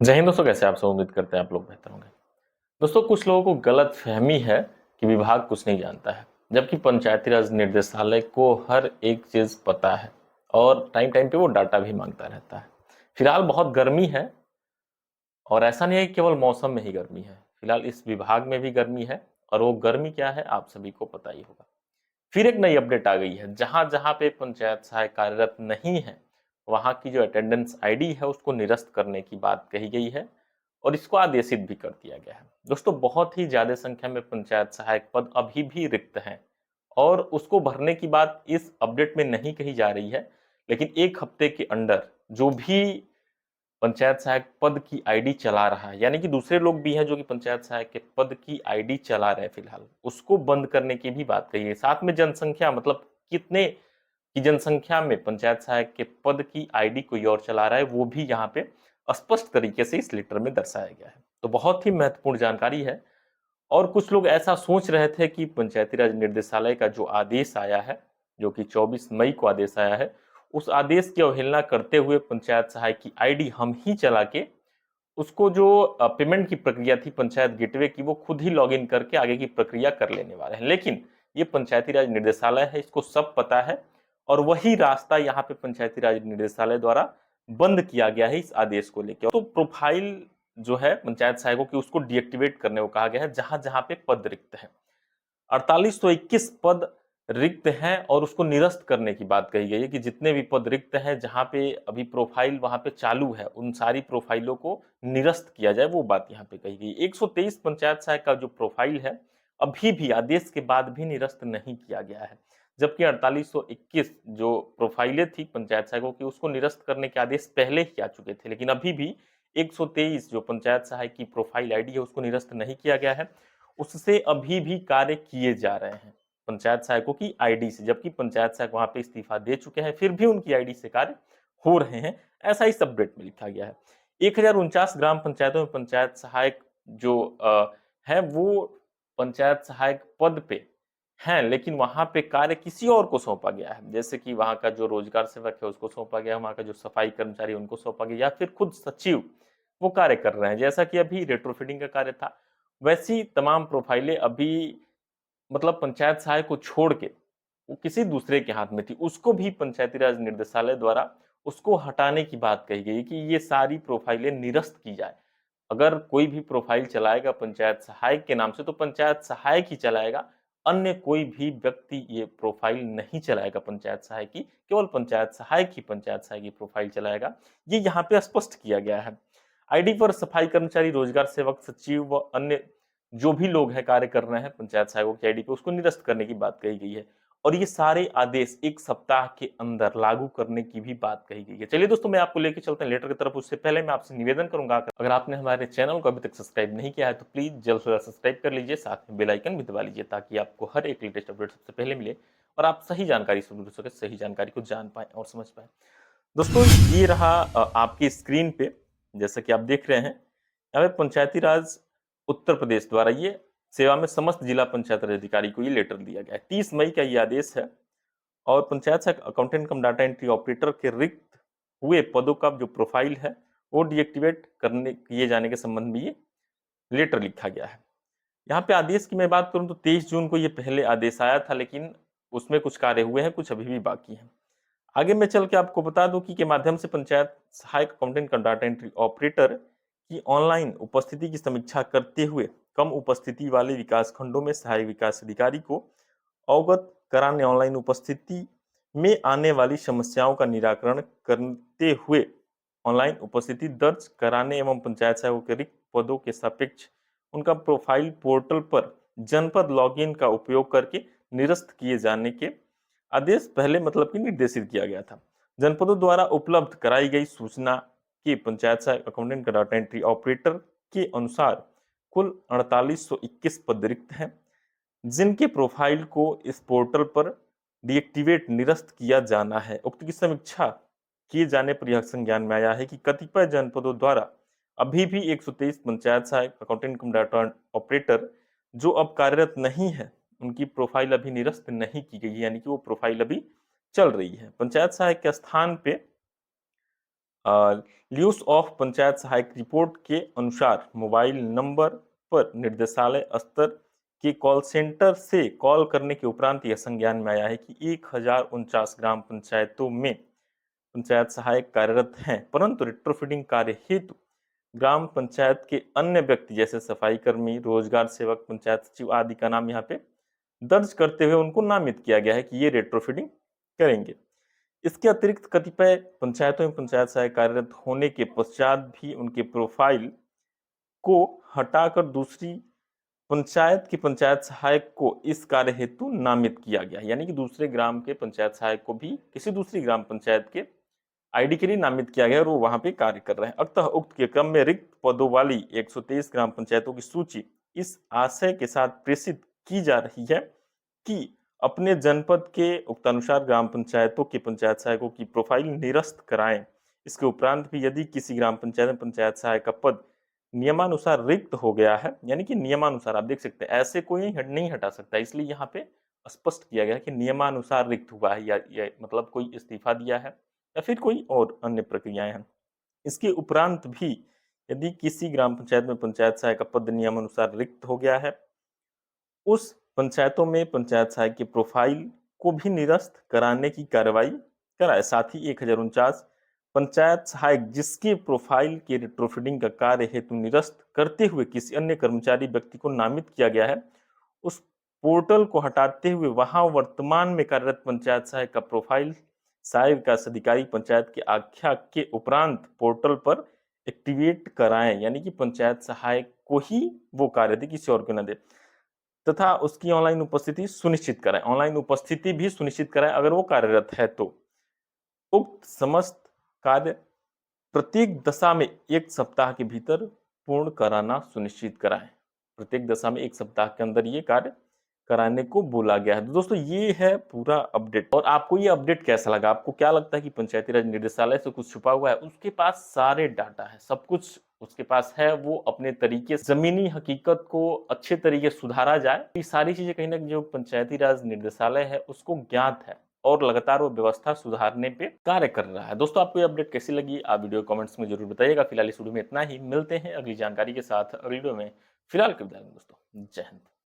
जय हिंद दोस्तों, कैसे आप सब? उम्मीद करते हैं आप लोग बेहतर होंगे। दोस्तों, कुछ लोगों को गलत फहमी है कि विभाग कुछ नहीं जानता है, जबकि पंचायती राज निर्देशालय को हर एक चीज पता है और टाइम टाइम पे वो डाटा भी मांगता रहता है। फिलहाल बहुत गर्मी है और ऐसा नहीं है कि केवल मौसम में ही गर्मी है। फिलहाल इस विभाग में भी गर्मी है और वो गर्मी क्या है आप सभी को पता ही होगा। फिर एक नई अपडेट आ गई है, जहां जहां पे पंचायत सहायक कार्यरत नहीं है, वहां की जो अटेंडेंस आईडी है उसको निरस्त करने की बात कही गई है और इसको आदेशित भी कर दिया गया है। दोस्तों, बहुत ही ज्यादा संख्या में पंचायत सहायक पद अभी भी रिक्त हैं और उसको भरने की बात इस अपडेट में नहीं कही जा रही है, लेकिन एक हफ्ते के अंदर जो भी पंचायत सहायक पद की आईडी चला रहा है, यानी कि दूसरे लोग भी हैं जो कि पंचायत सहायक के पद की आईडी चला रहे हैं फिलहाल, उसको बंद करने की भी बात कही है। साथ में जनसंख्या, मतलब कितने की जनसंख्या में पंचायत सहायक के पद की आईडी कोई और चला रहा है, वो भी यहाँ पे स्पष्ट तरीके से इस लेटर में दर्शाया गया है। तो बहुत ही महत्वपूर्ण जानकारी है। और कुछ लोग ऐसा सोच रहे थे कि पंचायती राज निर्देशालय का जो आदेश आया है, जो कि 24 मई को आदेश आया है, उस आदेश की अवहेलना करते हुए पंचायत सहायक की आईडी हम ही चला के उसको जो पेमेंट की प्रक्रिया थी पंचायत गेटवे की, वो खुद ही लॉगिन करके आगे की प्रक्रिया कर लेने वाले हैं। लेकिन ये पंचायती राज निर्देशालय है, इसको सब पता है और वही रास्ता यहाँ पे पंचायती राज निर्देशालय द्वारा बंद किया गया है इस आदेश को लेकर। तो प्रोफाइल जो है पंचायत सहायकों की, उसको डीएक्टिवेट करने को कहा गया है जहां जहां पे पद रिक्त है। 4821 पद रिक्त हैं और उसको निरस्त करने की बात कही गई है कि जितने भी पद रिक्त हैं, जहां पे अभी प्रोफाइल वहां पे चालू है, उन सारी प्रोफाइलों को निरस्त किया जाए, वो बात यहाँ पे कही गई। 123 पंचायत सहायक का जो प्रोफाइल है, अभी भी आदेश के बाद भी निरस्त नहीं किया गया है, जबकि 4821 जो प्रोफाइलें थी पंचायत सहायकों की, उसको निरस्त करने के आदेश पहले ही आ चुके थे, लेकिन अभी भी 123 जो पंचायत सहायक की प्रोफाइल आईडी है उसको निरस्त नहीं किया गया है। उससे अभी भी कार्य किए जा रहे हैं पंचायत सहायकों की आईडी से, जबकि पंचायत सहायक वहां पे इस्तीफा दे चुके हैं, फिर भी उनकी आईडी से कार्य हो रहे हैं, ऐसा इस अपडेट में लिखा गया है। 1049 ग्राम पंचायतों में पंचायत सहायक जो है, वो पंचायत सहायक पद पे हैं, लेकिन वहां पे कार्य किसी और को सौंपा गया है, जैसे कि वहां का जो रोजगार सेवक है उसको सौंपा गया, वहां का जो सफाई कर्मचारी उनको सौंपा गया, या फिर खुद सचिव वो कार्य कर रहे हैं, जैसा कि अभी रेट्रोफिटिंग का कार्य था। वैसी तमाम प्रोफाइलें अभी, मतलब पंचायत सहायक को छोड़ के वो किसी दूसरे के हाथ में थी, उसको भी पंचायती राज निर्देशालय द्वारा उसको हटाने की बात कही गई कि ये सारी प्रोफाइलें निरस्त की जाए। अगर कोई भी प्रोफाइल चलाएगा पंचायत सहायक के नाम से, तो पंचायत सहायक ही चलाएगा, अन्य कोई भी व्यक्ति ये प्रोफाइल नहीं चलाएगा पंचायत सहायक की, केवल पंचायत सहायक ही पंचायत सहायक की प्रोफाइल चलाएगा। ये यहाँ पे स्पष्ट किया गया है। आईडी पर सफाई कर्मचारी, रोजगार सेवक, सचिव व अन्य जो भी लोग हैं कार्य कर रहे हैं पंचायत सहायकों की आईडी पे, उसको निरस्त करने की बात कही गई है और ये सारे आदेश एक सप्ताह के अंदर लागू करने की भी बात कही गई है। चलिए दोस्तों, मैं आपको लेके चलते हैं लेटर की तरफ। उससे पहले मैं आपसे निवेदन करूंगा, अगर आपने हमारे चैनल को अभी तक सब्सक्राइब नहीं किया है तो प्लीज जल्द से जल्द सब्सक्राइब कर लीजिए, साथ में बेल आइकन भी दबा लीजिए, ताकि आपको हर एक लेटेस्ट अपडेट सबसे पहले मिले और आप सही जानकारी से जुड़ सके, सही जानकारी को जान पाए और समझ पाए। दोस्तों, ये रहा आपकी स्क्रीन पे, जैसा कि आप देख रहे हैं, यहाँ पे पंचायती राज उत्तर प्रदेश द्वारा ये सेवा में समस्त जिला पंचायत राज अधिकारी को ये लेटर दिया गया है। 30 मई का ये आदेश है और पंचायत सहायक अकाउंटेंट कम डाटा एंट्री ऑपरेटर के रिक्त हुए पदों का जो प्रोफाइल है वो डीएक्टिवेट करने किए जाने के संबंध में ये लेटर लिखा गया है। यहाँ पे आदेश की मैं बात करूं तो 23 जून को ये पहले आदेश आया था, लेकिन उसमें कुछ कार्य हुए हैं, कुछ अभी भी बाकी हैं। आगे मैं चल के आपको बता दूं कि के माध्यम से पंचायत सहायक अकाउंटेंट का डाटा एंट्री ऑपरेटर की ऑनलाइन उपस्थिति की समीक्षा करते हुए कम उपस्थिति वाले विकास खंडों में सहायक विकास अधिकारी को अवगत कराने, ऑनलाइन उपस्थिति में आने वाली समस्याओं का निराकरण करते हुए ऑनलाइन उपस्थिति दर्ज कराने एवं पंचायत सहायकों के रिक्त पदों के सापेक्ष उनका प्रोफाइल पोर्टल पर जनपद लॉगिन का उपयोग करके निरस्त किए जाने के आदेश पहले मतलब कि निर्देशित किया गया था। जनपदों द्वारा उपलब्ध कराई गई सूचना के पंचायत सहायक अकाउंटेंट का डाटा एंट्री ऑपरेटर के अनुसार कुल 4821 पद रिक्त हैं, जिनके प्रोफाइल को इस पोर्टल पर डीएक्टिवेट निरस्त किया जाना है। उक्त की समीक्षा किए जाने पर यह संज्ञान में आया है कि कतिपय जनपदों द्वारा अभी भी 123 पंचायत सहायक अकाउंटेंट कम डाटा ऑपरेटर जो अब कार्यरत नहीं है, उनकी प्रोफाइल अभी निरस्त नहीं की गई है, यानी कि वो प्रोफाइल अभी चल रही है। पंचायत सहायक के स्थान पे ल्यूस ऑफ पंचायत सहायक रिपोर्ट के अनुसार मोबाइल नंबर पर निर्देशालय स्तर के कॉल सेंटर से कॉल करने के उपरांत यह संज्ञान में आया है कि 1049 ग्राम पंचायतों में पंचायत सहायक कार्यरत हैं, परंतु रिट्रोफिटिंग कार्य हेतु ग्राम पंचायत के अन्य व्यक्ति जैसे सफाई कर्मी, रोजगार सेवक, पंचायत सचिव आदि का नाम यहाँ पे दर्ज करते हुए उनको नामित किया गया है कि ये रेट्रोफिटिंग करेंगे। इसके अतिरिक्त कतिपय पंचायतों में पंचायत सहायक कार्यरत होने के पश्चात भी उनके प्रोफाइल को हटाकर दूसरी पंचायत के पंचायत सहायक को इस कार्य हेतु नामित किया गया, यानी कि दूसरे ग्राम के पंचायत सहायक को भी किसी दूसरी ग्राम पंचायत के आईडी के लिए नामित किया गया और वो वहां पे कार्य कर रहे हैं। अतः उक्त के क्रम में रिक्त पदों वाली 123 ग्राम पंचायतों की सूची इस आशय के साथ प्रेषित की जा रही है कि अपने जनपद के उक्तानुसार ग्राम पंचायतों के पंचायत सहायकों की प्रोफाइल निरस्त कराएं। इसके उपरांत भी यदि किसी ग्राम पंचायत में पंचायत सहायक का पद नियमानुसार रिक्त हो गया है, यानी कि नियमानुसार, आप देख सकते हैं ऐसे कोई नहीं हटा सकता, इसलिए यहाँ पे स्पष्ट किया गया कि नियमानुसार रिक्त हुआ है या मतलब कोई इस्तीफा दिया है या फिर कोई और अन्य प्रक्रियाएं हैं। इसके उपरांत भी यदि किसी ग्राम पंचायत में पंचायत सहायक का पद नियमानुसार रिक्त हो गया है, उस पंचायतों में पंचायत सहायक के प्रोफाइल को भी निरस्त कराने की कार्रवाई कराए। साथ ही 1049 पंचायत सहायक जिसके प्रोफाइल के रिट्रोफिटिंग का कार्य हेतु निरस्त करते हुए किसी अन्य कर्मचारी व्यक्ति को नामित किया गया है, उस पोर्टल को हटाते हुए वहां वर्तमान में कार्यरत पंचायत सहायक का प्रोफाइल सहायक विकास अधिकारी पंचायत के आख्या के उपरांत पोर्टल पर एक्टिवेट कराएं, यानी कि पंचायत सहायक को ही वो कार्य दे, किसी और को न दे, तथा उसकी ऑनलाइन उपस्थिति सुनिश्चित कराएं। ऑनलाइन उपस्थिति भी सुनिश्चित कराएं अगर वो कार्यरत है तो। उक्त समस्त कार्य प्रत्येक दशा में 1 सप्ताह के भीतर पूर्ण कराना सुनिश्चित कराएं। प्रत्येक दशा में 1 सप्ताह के अंदर ये कार्य कराने को बोला गया है। तो दोस्तों ये है पूरा अपडेट। और आपको ये अपडेट कैसा लगा? आपको क्या लगता है कि पंचायती राज निर्देशालय से कुछ छुपा हुआ है? उसके पास सारे डाटा है, सब कुछ उसके पास है। वो अपने तरीके से जमीनी हकीकत को अच्छे तरीके से सुधारा जाए, ये सारी चीजें कहीं ना कहीं जो पंचायती राज निर्देशालय है उसको ज्ञात है और लगातार वो व्यवस्था सुधारने पे कार्य कर रहा है। दोस्तों आपको ये अपडेट कैसी लगी? आप वीडियो कमेंट्स में जरूर बताइएगा। फिलहाल इस वीडियो में इतना ही, मिलते हैं अगली जानकारी के साथ अगली वीडियो में। फिलहाल के विदाई दोस्तों, जय हिंद।